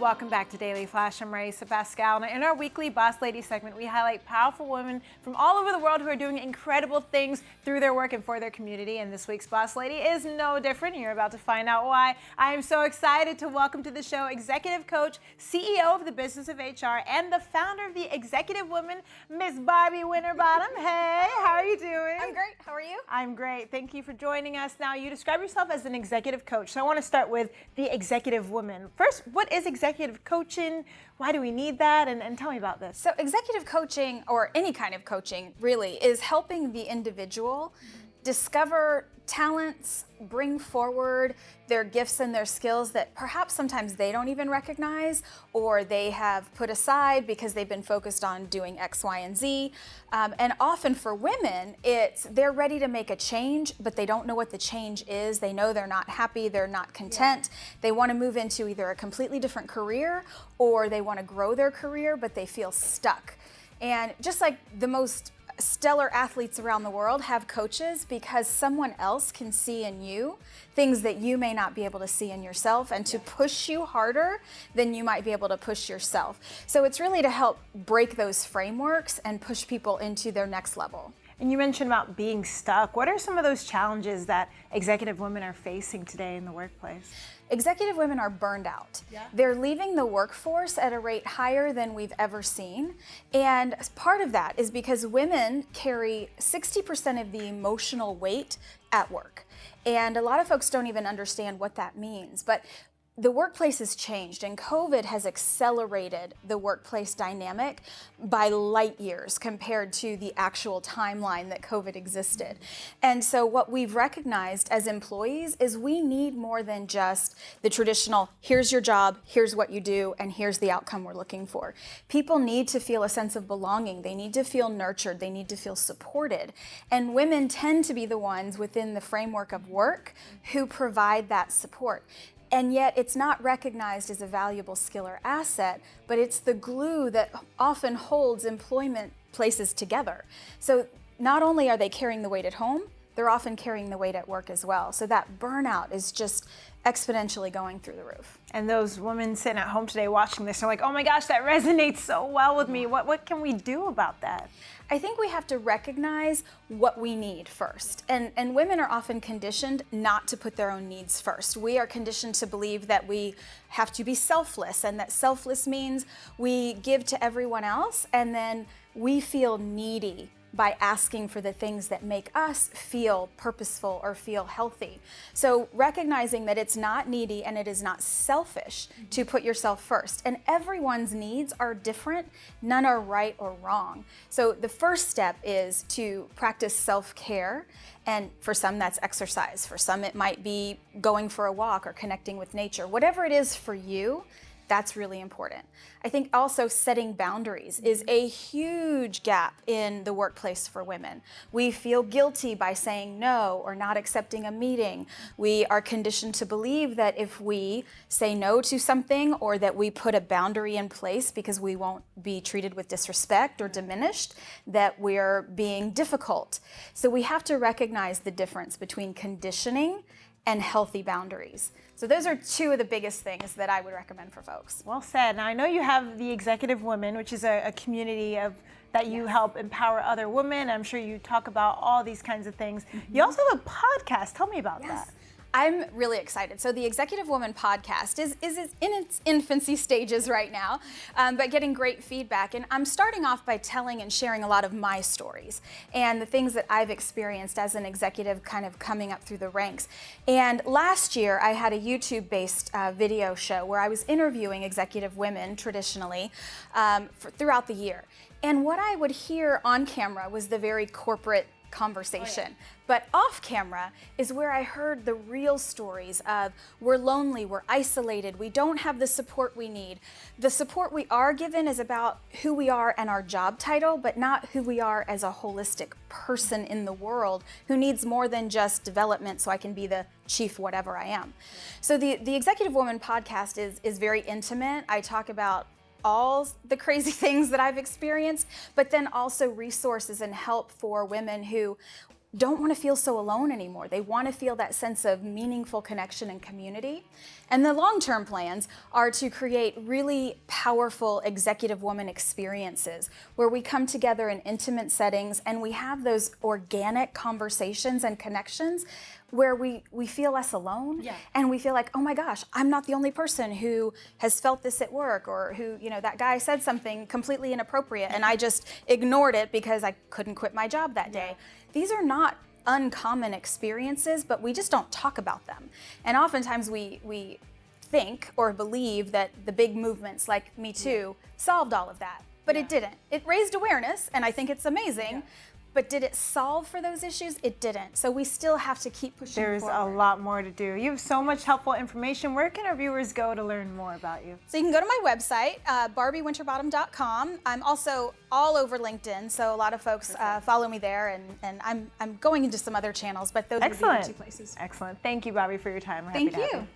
Welcome back to Daily Flash. I'm Riesa, Pascal. And in our weekly Boss Lady segment, we highlight powerful women from all over the world who are doing incredible things through their work and for their community. And this week's Boss Lady is no different. You're about to find out why. I am so excited to welcome to the show executive coach, CEO of the Business of HR, and the founder of the Executive Woman, Miss Barbie Winterbottom. Hey, how are you doing? I'm great. How are you? I'm great. Thank you for joining us. Now, you describe yourself as an executive coach. So I want to start with the executive woman. First, what is executive coaching? Why do we need that? And tell me about this. So executive coaching, or any kind of coaching really, is helping the individual discover talents, bring forward their gifts and their skills that perhaps sometimes they don't even recognize, or they have put aside because they've been focused on doing X, Y, and Z. And often for women, they're ready to make a change, but they don't know what the change is. They know they're not happy, they're not content. Yeah. They want to move into either a completely different career, or they want to grow their career, but they feel stuck. And just like the most stellar athletes around the world have coaches, because someone else can see in you things that you may not be able to see in yourself, and to push you harder than you might be able to push yourself. So it's really to help break those frameworks and push people into their next level. And you mentioned about being stuck. What are some of those challenges that executive women are facing today in the workplace? Executive women are burned out. Yeah. They're leaving the workforce at a rate higher than we've ever seen. And part of that is because women carry 60% of the emotional weight at work. And a lot of folks don't even understand what that means. But the workplace has changed, and COVID has accelerated the workplace dynamic by light years compared to the actual timeline that COVID existed. And so what we've recognized as employees is we need more than just the traditional, here's your job, here's what you do, and here's the outcome we're looking for. People need to feel a sense of belonging. They need to feel nurtured. They need to feel supported. And women tend to be the ones within the framework of work who provide that support. And yet it's not recognized as a valuable skill or asset, but it's the glue that often holds employment places together. So not only are they carrying the weight at home, they're often carrying the weight at work as well. So that burnout is just exponentially going through the roof. And those women sitting at home today watching this are like, oh my gosh, that resonates so well with me. What can we do about that? I think we have to recognize what we need first. And women are often conditioned not to put their own needs first. We are conditioned to believe that we have to be selfless, and that selfless means we give to everyone else, and then we feel needy by asking for the things that make us feel purposeful or feel healthy. So recognizing that it's not needy and it is not selfish to put yourself first. And everyone's needs are different. None are right or wrong. So the first step is to practice self-care. And for some, that's exercise. For some, it might be going for a walk or connecting with nature. Whatever it is for you, that's really important. I think also setting boundaries is a huge gap in the workplace for women. We feel guilty by saying no or not accepting a meeting. We are conditioned to believe that if we say no to something, or that we put a boundary in place because we won't be treated with disrespect or diminished, that we're being difficult. So we have to recognize the difference between conditioning and healthy boundaries. So those are two of the biggest things that I would recommend for folks. Well said. Now I know you have the Executive Women, which is a community that you help empower other women. I'm sure you talk about all these kinds of things. Mm-hmm. You also have a podcast. Tell me about that. I'm really excited. So the Executive Woman podcast is in its infancy stages right now, but getting great feedback. And I'm starting off by telling and sharing a lot of my stories and the things that I've experienced as an executive kind of coming up through the ranks. And last year I had a YouTube-based video show where I was interviewing executive women traditionally throughout the year. And what I would hear on camera was the very corporate conversation. Oh, yeah. But off camera is where I heard the real stories of we're lonely, we're isolated, we don't have the support we need. The support we are given is about who we are and our job title, but not who we are as a holistic person in the world who needs more than just development so I can be the chief whatever I am. So the Executive Woman podcast is very intimate. I talk about all the crazy things that I've experienced, but then also resources and help for women who don't want to feel so alone anymore. They want to feel that sense of meaningful connection and community. And the long-term plans are to create really powerful executive woman experiences where we come together in intimate settings and we have those organic conversations and connections where we feel less alone, and we feel like, oh my gosh, I'm not the only person who has felt this at work, or who, that guy said something completely inappropriate and I just ignored it because I couldn't quit my job that day. These are not uncommon experiences, but we just don't talk about them. And oftentimes we think or believe that the big movements like Me Too solved all of that, but it didn't. It raised awareness, and I think it's amazing. But did it solve for those issues? It didn't. So we still have to keep pushing forward. There's a lot more to do. You have so much helpful information. Where can our viewers go to learn more about you? So you can go to my website, barbiewinterbottom.com. I'm also all over LinkedIn, so a lot of folks follow me there, and I'm going into some other channels, but those are the two places. Excellent. Thank you, Barbie, for your time. We're happy Thank to have you.